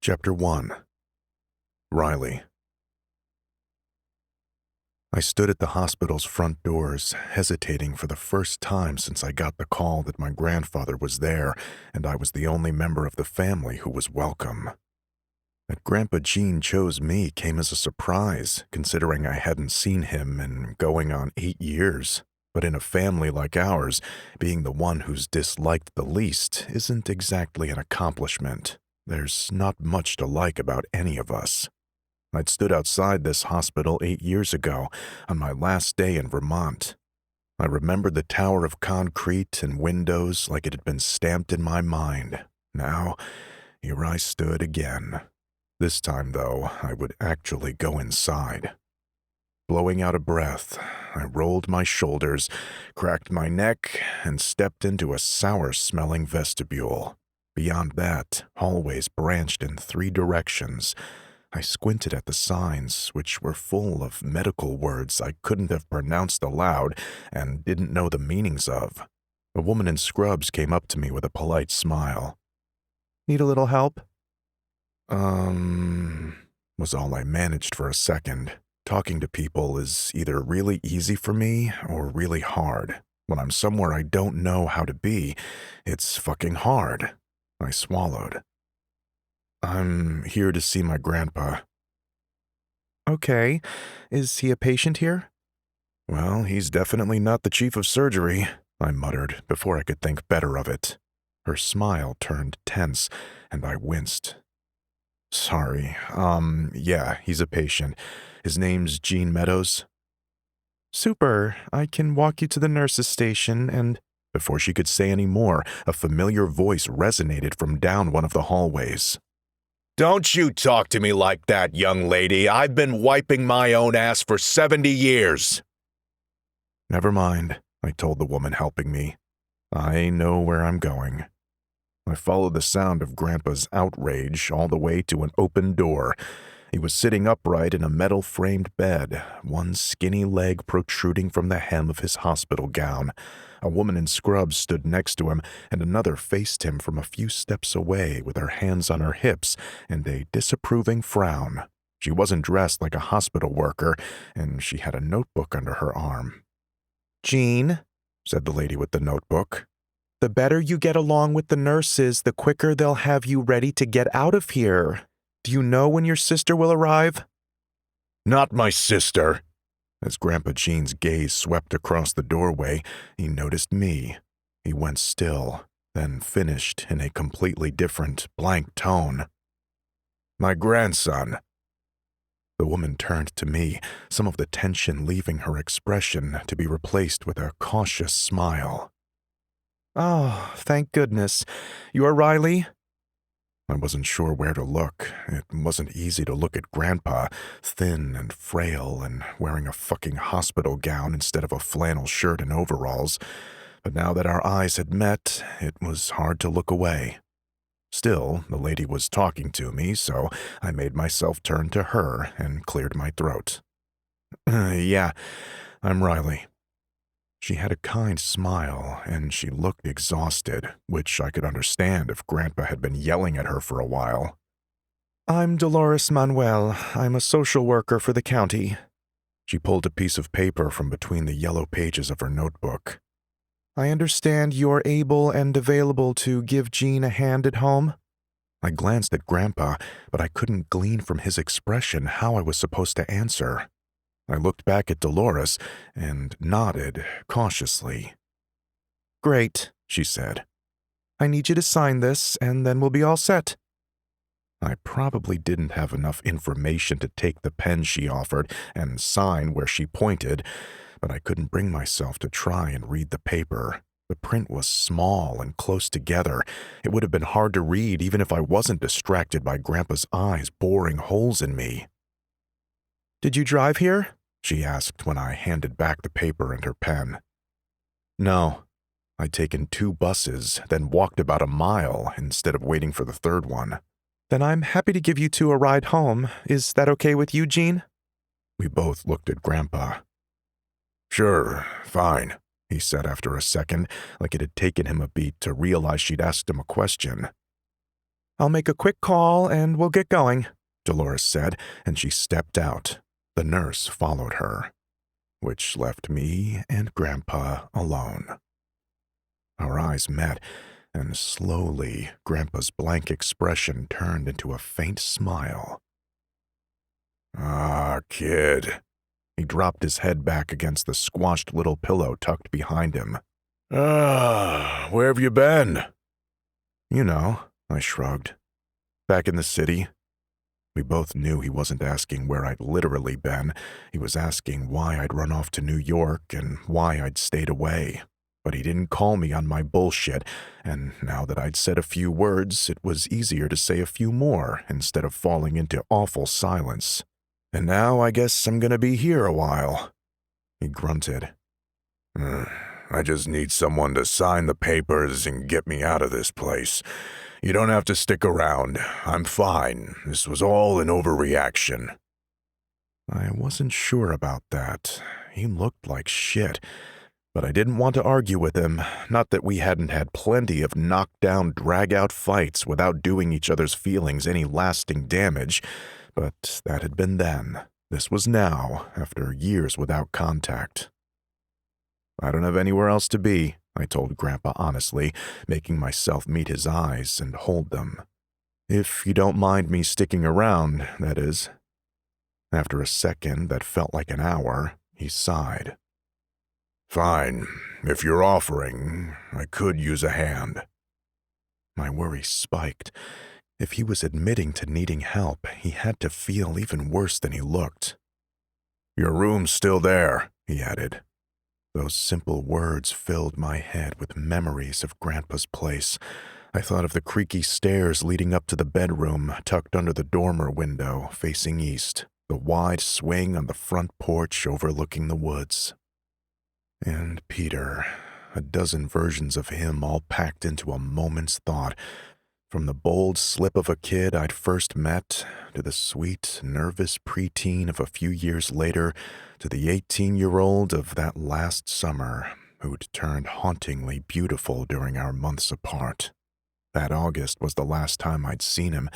Chapter 1. Riley. I stood at the hospital's front doors, hesitating for the first time since I got the call that my grandfather was there and I was the only member of the family who was welcome. That Grandpa Gene chose me came as a surprise, considering I hadn't seen him in going on 8 years. But in a family like ours, being the one who's disliked the least isn't exactly an accomplishment. There's not much to like about any of us. I'd stood outside this hospital 8 years ago, on my last day in Vermont. I remembered the tower of concrete and windows like it had been stamped in my mind. Now, here I stood again. This time, though, I would actually go inside. Blowing out a breath, I rolled my shoulders, cracked my neck, and stepped into a sour-smelling vestibule. Beyond that, hallways branched in 3 directions. I squinted at the signs, which were full of medical words I couldn't have pronounced aloud and didn't know the meanings of. A woman in scrubs came up to me with a polite smile. "Need a little help?" Was all I managed for a second. Talking to people is either really easy for me or really hard. When I'm somewhere I don't know how to be, it's fucking hard. I swallowed. "I'm here to see my grandpa." "Okay. Is he a patient here?" "Well, he's definitely not the chief of surgery," I muttered before I could think better of it. Her smile turned tense, and I winced. "Sorry. Yeah, he's a patient. His name's Gene Meadows." "Super. I can walk you to the nurse's station and—" Before she could say any more, a familiar voice resonated from down one of the hallways. "Don't you talk to me like that, young lady. I've been wiping my own ass for 70 years. "Never mind," I told the woman helping me. "I know where I'm going." I followed the sound of Grandpa's outrage all the way to an open door. He was sitting upright in a metal-framed bed, one skinny leg protruding from the hem of his hospital gown. A woman in scrubs stood next to him, and another faced him from a few steps away with her hands on her hips and a disapproving frown. She wasn't dressed like a hospital worker, and she had a notebook under her arm. "Gene," said the lady with the notebook, "the better you get along with the nurses, the quicker they'll have you ready to get out of here. Do you know when your sister will arrive?" Not my sister." As Grandpa Gene's gaze swept across the doorway, he noticed me. He went still, then finished in a completely different, blank tone. "My grandson." The woman turned to me, some of the tension leaving her expression to be replaced with a cautious smile. "Oh, thank goodness. You are Riley?" I wasn't sure where to look. It wasn't easy to look at Grandpa, thin and frail and wearing a fucking hospital gown instead of a flannel shirt and overalls. But now that our eyes had met, it was hard to look away. Still, the lady was talking to me, so I made myself turn to her and cleared my throat. "Yeah, I'm Riley." She had a kind smile, and she looked exhausted, which I could understand if Grandpa had been yelling at her for a while. "I'm Dolores Manuel. I'm a social worker for the county." She pulled a piece of paper from between the yellow pages of her notebook. "I understand you're able and available to give Gene a hand at home?" I glanced at Grandpa, but I couldn't glean from his expression how I was supposed to answer. I looked back at Dolores and nodded cautiously. "Great," she said. "I need you to sign this, and then we'll be all set." I probably didn't have enough information to take the pen she offered and sign where she pointed, but I couldn't bring myself to try and read the paper. The print was small and close together. It would have been hard to read even if I wasn't distracted by Grandpa's eyes boring holes in me. "Did you drive here?" she asked when I handed back the paper and her pen. "No. I'd taken 2 buses, then walked about a mile instead of waiting for the 3rd one. "Then I'm happy to give you 2 a ride home. Is that okay with you, Gene?" We both looked at Grandpa. "Sure, fine," he said after a second, like it had taken him a beat to realize she'd asked him a question. I'll make a quick call and we'll get going, Dolores said, and she stepped out. The nurse followed her, which left me and Grandpa alone. Our eyes met, and slowly Grandpa's blank expression turned into a faint smile. Ah, kid. He dropped his head back against the squashed little pillow tucked behind him. Ah, where have you been? You know, I shrugged. Back in the city. We both knew he wasn't asking where I'd literally been. He was asking why I'd run off to New York and why I'd stayed away. But he didn't call me on my bullshit, and now that I'd said a few words, it was easier to say a few more instead of falling into awful silence. And now I guess I'm gonna be here a while. He grunted. I just need someone to sign the papers and get me out of this place. You don't have to stick around. I'm fine. This was all an overreaction. I wasn't sure about that. He looked like shit. But I didn't want to argue with him. Not that we hadn't had plenty of knockdown, drag-out fights without doing each other's feelings any lasting damage. But that had been then. This was now, after years without contact. I don't have anywhere else to be, I told Grandpa honestly, making myself meet his eyes and hold them. If you don't mind me sticking around, that is. After a second that felt like an hour, he sighed. Fine. If you're offering, I could use a hand. My worry spiked. If he was admitting to needing help, he had to feel even worse than he looked. Your room's still there, he added. Those simple words filled my head with memories of Grandpa's place. I thought of the creaky stairs leading up to the bedroom tucked under the dormer window facing east, the wide swing on the front porch overlooking the woods. And Peter, a dozen versions of him all packed into a moment's thought. From the bold slip of a kid I'd first met, to the sweet, nervous preteen of a few years later, to the 18-year-old of that last summer who'd turned hauntingly beautiful during our months apart. That August was the last time I'd seen him,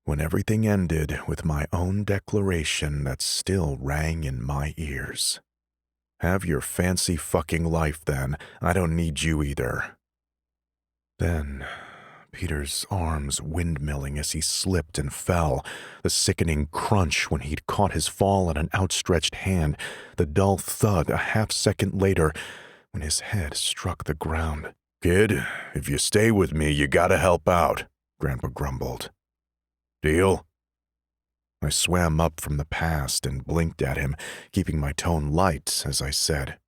when everything ended with my own declaration that still rang in my ears. Have your fancy fucking life then. I don't need you either. Then Peter's arms windmilling as he slipped and fell, the sickening crunch when he'd caught his fall on an outstretched hand, the dull thud a half-second later when his head struck the ground. Kid, if you stay with me, you gotta help out, Grandpa grumbled. Deal? I swam up from the past and blinked at him, keeping my tone light as I said,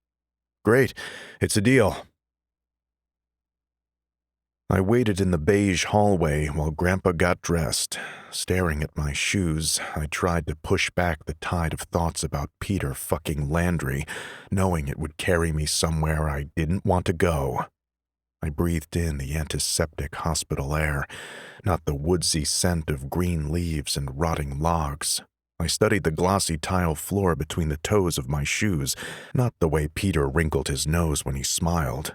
Great, it's a deal. I waited in the beige hallway while Grandpa got dressed. Staring at my shoes, I tried to push back the tide of thoughts about Peter fucking Landry, knowing it would carry me somewhere I didn't want to go. I breathed in the antiseptic hospital air, not the woodsy scent of green leaves and rotting logs. I studied the glossy tile floor between the toes of my shoes, not the way Peter wrinkled his nose when he smiled.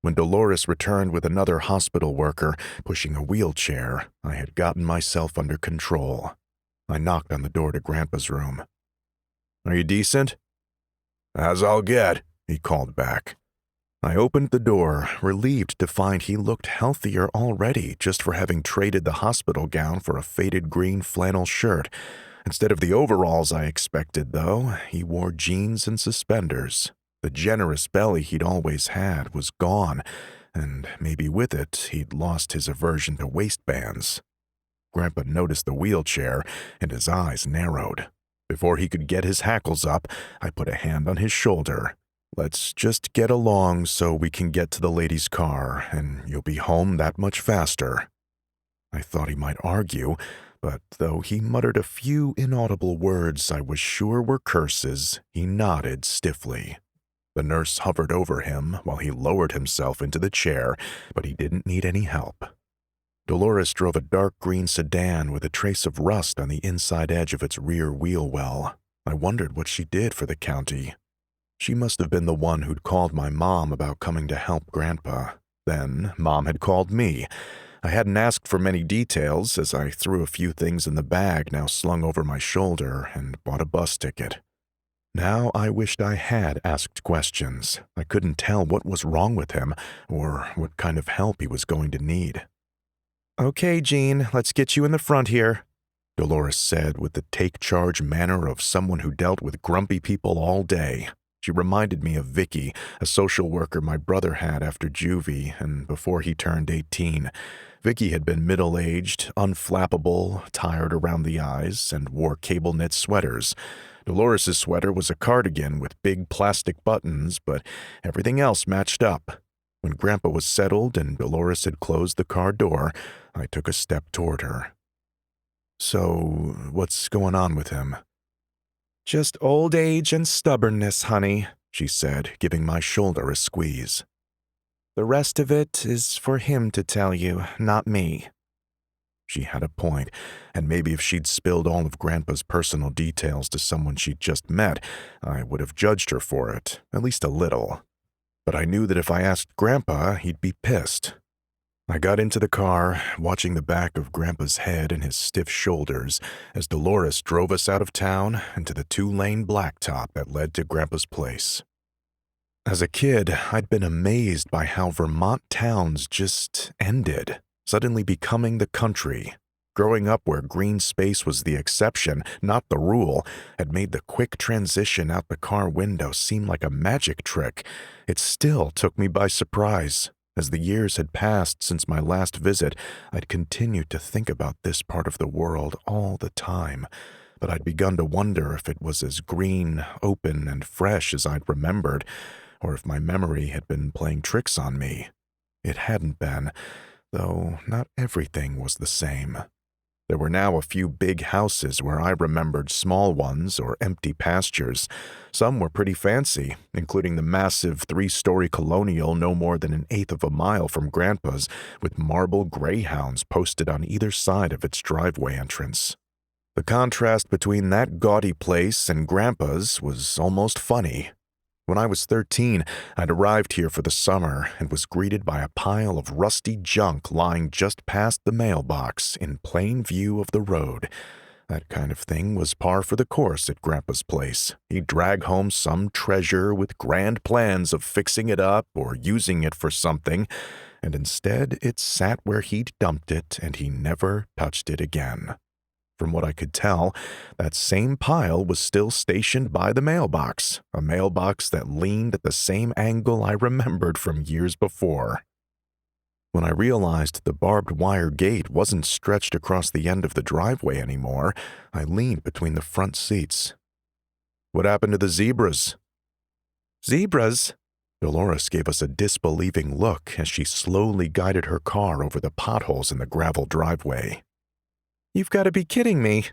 When Dolores returned with another hospital worker pushing a wheelchair, I had gotten myself under control. I knocked on the door to Grandpa's room. Are you decent? As I'll get, he called back. I opened the door, relieved to find he looked healthier already just for having traded the hospital gown for a faded green flannel shirt. Instead of the overalls I expected, though, he wore jeans and suspenders. The generous belly he'd always had was gone, and maybe with it he'd lost his aversion to waistbands. Grandpa noticed the wheelchair, and his eyes narrowed. Before he could get his hackles up, I put a hand on his shoulder. Let's just get along so we can get to the lady's car, and you'll be home that much faster. I thought he might argue, but though he muttered a few inaudible words I was sure were curses, he nodded stiffly. The nurse hovered over him while he lowered himself into the chair, but he didn't need any help. Dolores drove a dark green sedan with a trace of rust on the inside edge of its rear wheel well. I wondered what she did for the county. She must have been the one who'd called my mom about coming to help Grandpa. Then Mom had called me. I hadn't asked for many details as I threw a few things in the bag now slung over my shoulder and bought a bus ticket. Now I wished I had asked questions. I couldn't tell what was wrong with him or what kind of help he was going to need. "Okay, Jean, let's get you in the front here," Dolores said with the take-charge manner of someone who dealt with grumpy people all day. She reminded me of Vicky, a social worker my brother had after juvie and before he turned 18. Vicky had been middle-aged, unflappable, tired around the eyes, and wore cable-knit sweaters. Dolores' sweater was a cardigan with big plastic buttons, but everything else matched up. When Grandpa was settled and Dolores had closed the car door, I took a step toward her. "So, what's going on with him?" "Just old age and stubbornness, honey," she said, giving my shoulder a squeeze. "The rest of it is for him to tell you, not me." She had a point, and maybe if she'd spilled all of Grandpa's personal details to someone she'd just met, I would have judged her for it, at least a little. But I knew that if I asked Grandpa, he'd be pissed. I got into the car, watching the back of Grandpa's head and his stiff shoulders as Dolores drove us out of town and to the 2-lane blacktop that led to Grandpa's place. As a kid, I'd been amazed by how Vermont towns just ended, suddenly becoming the country. Growing up where green space was the exception, not the rule, had made the quick transition out the car window seem like a magic trick. It still took me by surprise. As the years had passed since my last visit, I'd continued to think about this part of the world all the time, but I'd begun to wonder if it was as green, open, and fresh as I'd remembered, or if my memory had been playing tricks on me. It hadn't been, though not everything was the same. There were now a few big houses where I remembered small ones or empty pastures. Some were pretty fancy, including the massive 3-story colonial no more than 1/8 of a mile from Grandpa's, with marble greyhounds posted on either side of its driveway entrance. The contrast between that gaudy place and Grandpa's was almost funny. When I was 13, I'd arrived here for the summer and was greeted by a pile of rusty junk lying just past the mailbox in plain view of the road. That kind of thing was par for the course at Grandpa's place. He'd drag home some treasure with grand plans of fixing it up or using it for something, and instead it sat where he'd dumped it and he never touched it again. From what I could tell, that same pile was still stationed by the mailbox, a mailbox that leaned at the same angle I remembered from years before. When I realized the barbed wire gate wasn't stretched across the end of the driveway anymore, I leaned between the front seats. "What happened to the zebras?" "Zebras?" Dolores gave us a disbelieving look as she slowly guided her car over the potholes in the gravel driveway. "You've got to be kidding me."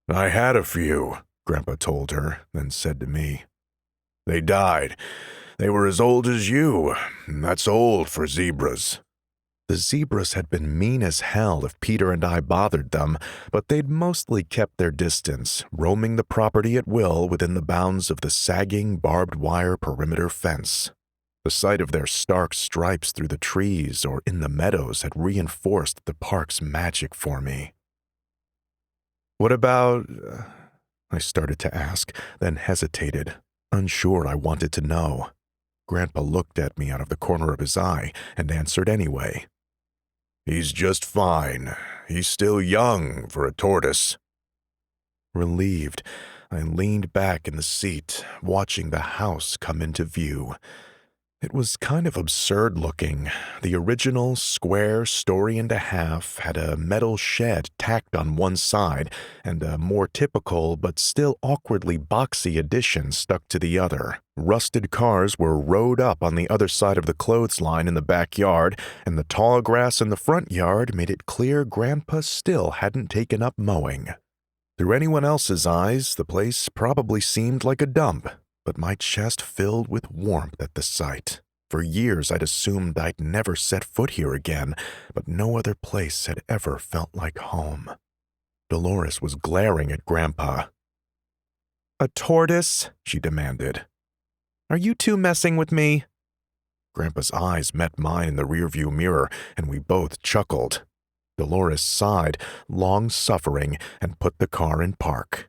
"I had a few," Grandpa told her, then said to me. "They died. They were as old as you. That's old for zebras." The zebras had been mean as hell if Peter and I bothered them, but they'd mostly kept their distance, roaming the property at will within the bounds of the sagging barbed wire perimeter fence. The sight of their stark stripes through the trees or in the meadows had reinforced the park's magic for me. "What about—" I started to ask, then hesitated, unsure I wanted to know. Grandpa looked at me out of the corner of his eye and answered anyway. "He's just fine. He's still young for a tortoise." Relieved, I leaned back in the seat, watching the house come into view. It was kind of absurd looking. The original square 1.5 stories had a metal shed tacked on one side and a more typical but still awkwardly boxy addition stuck to the other. Rusted cars were rowed up on the other side of the clothesline in the backyard, and the tall grass in the front yard made it clear Grandpa still hadn't taken up mowing. Through anyone else's eyes, the place probably seemed like a dump, but my chest filled with warmth at the sight. For years I'd assumed I'd never set foot here again, but no other place had ever felt like home. Dolores was glaring at Grandpa. "A tortoise?" she demanded. "Are you two messing with me?" Grandpa's eyes met mine in the rearview mirror, and we both chuckled. Dolores sighed, long-suffering, and put the car in park.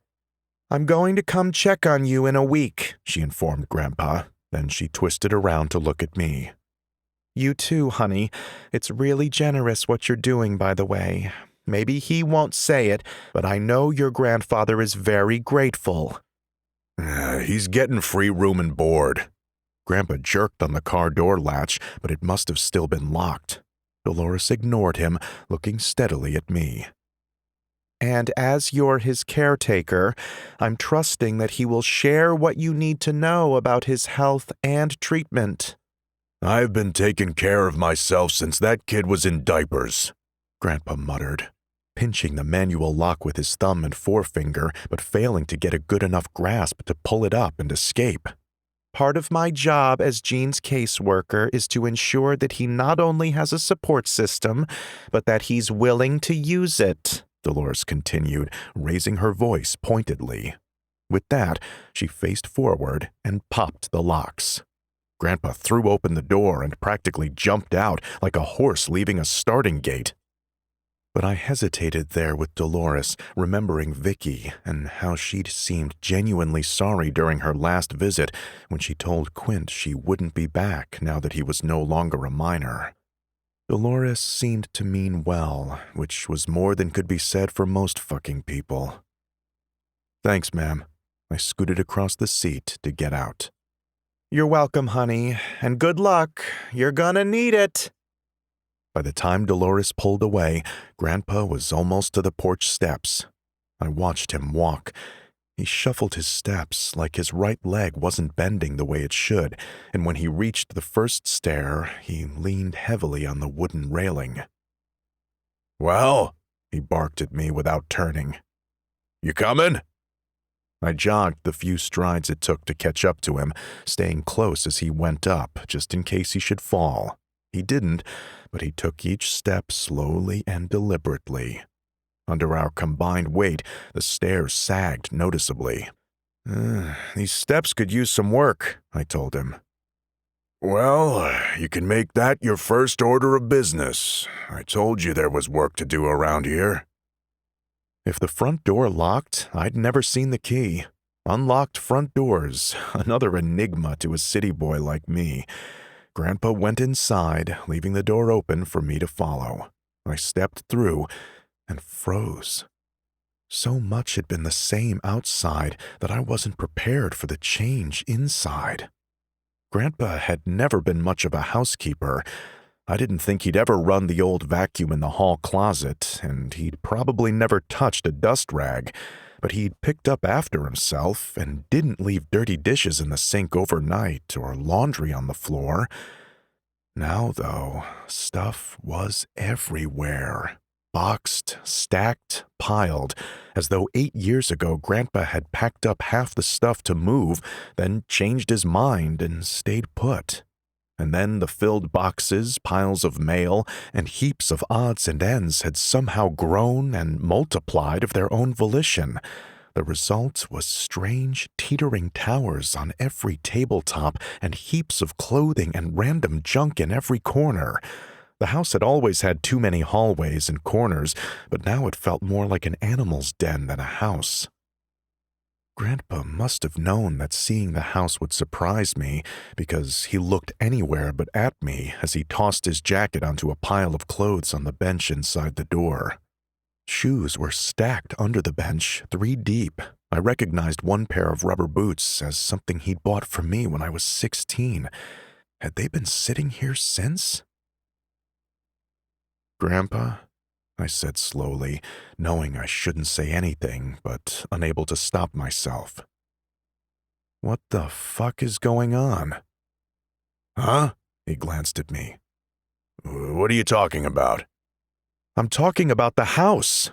"I'm going to come check on you in a week," she informed Grandpa. Then she twisted around to look at me. "You too, honey. It's really generous what you're doing, by the way. Maybe he won't say it, but I know your grandfather is very grateful." He's getting free room and board. Grandpa jerked on the car door latch, but it must have still been locked. Dolores ignored him, looking steadily at me. "And as you're his caretaker, I'm trusting that he will share what you need to know about his health and treatment." I've been taking care of myself since that kid was in diapers, Grandpa muttered, pinching the manual lock with his thumb and forefinger, but failing to get a good enough grasp to pull it up and escape. "Part of my job as Gene's caseworker is to ensure that he not only has a support system, but that he's willing to use it," Dolores continued, raising her voice pointedly. With that, she faced forward and popped the locks. Grandpa threw open the door and practically jumped out like a horse leaving a starting gate. But I hesitated there with Dolores, remembering Vicky and how she'd seemed genuinely sorry during her last visit when she told Quint she wouldn't be back now that he was no longer a minor. Dolores seemed to mean well, which was more than could be said for most fucking people. "Thanks, ma'am." I scooted across the seat to get out. "You're welcome, honey, and good luck. You're gonna need it." By the time Dolores pulled away, Grandpa was almost to the porch steps. I watched him walk. He shuffled his steps like his right leg wasn't bending the way it should, and when he reached the first stair, he leaned heavily on the wooden railing. "Well," he barked at me without turning. "You coming?" I jogged the few strides it took to catch up to him, staying close as he went up, just in case he should fall. He didn't, but he took each step slowly and deliberately. Under our combined weight, the stairs sagged noticeably. These steps could use some work," I told him. "Well, you can make that your first order of business. I told you there was work to do around here." If the front door locked, I'd never seen the key. Unlocked front doors, another enigma to a city boy like me. Grandpa went inside, leaving the door open for me to follow. I stepped through and froze. So much had been the same outside that I wasn't prepared for the change inside. Grandpa had never been much of a housekeeper. I didn't think he'd ever run the old vacuum in the hall closet, and he'd probably never touched a dust rag, but he'd picked up after himself and didn't leave dirty dishes in the sink overnight or laundry on the floor. Now, though, stuff was everywhere. Boxed, stacked, piled, as though 8 years ago Grandpa had packed up half the stuff to move, then changed his mind and stayed put. And then the filled boxes, piles of mail, and heaps of odds and ends had somehow grown and multiplied of their own volition. The result was strange, teetering towers on every tabletop and heaps of clothing and random junk in every corner. The house had always had too many hallways and corners, but now it felt more like an animal's den than a house. Grandpa must have known that seeing the house would surprise me, because he looked anywhere but at me as he tossed his jacket onto a pile of clothes on the bench inside the door. Shoes were stacked under the bench, 3 deep. I recognized one pair of rubber boots as something he'd bought for me when I was 16. Had they been sitting here since? "Grandpa?" I said slowly, knowing I shouldn't say anything, but unable to stop myself. "What the fuck is going on?" "Huh?" He glanced at me. "What are you talking about?" "I'm talking about the house."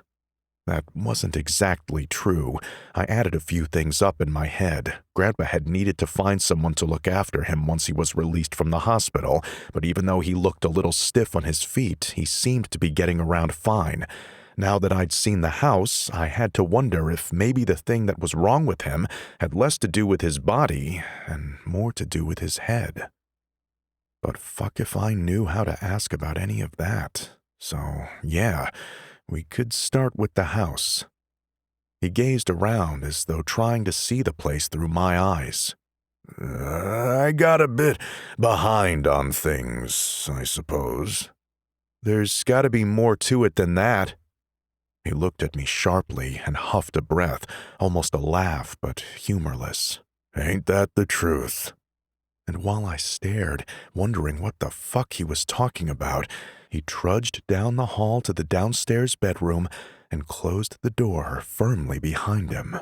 That wasn't exactly true. I added a few things up in my head. Grandpa had needed to find someone to look after him once he was released from the hospital, but even though he looked a little stiff on his feet, he seemed to be getting around fine. Now that I'd seen the house, I had to wonder if maybe the thing that was wrong with him had less to do with his body and more to do with his head. But fuck if I knew how to ask about any of that. So, yeah, we could start with the house. He gazed around as though trying to see the place through my eyes. I got a bit behind on things, I suppose. There's gotta be more to it than that. He looked at me sharply and huffed a breath, almost a laugh, but humorless. Ain't that the truth? And while I stared, wondering what the fuck he was talking about, he trudged down the hall to the downstairs bedroom and closed the door firmly behind him.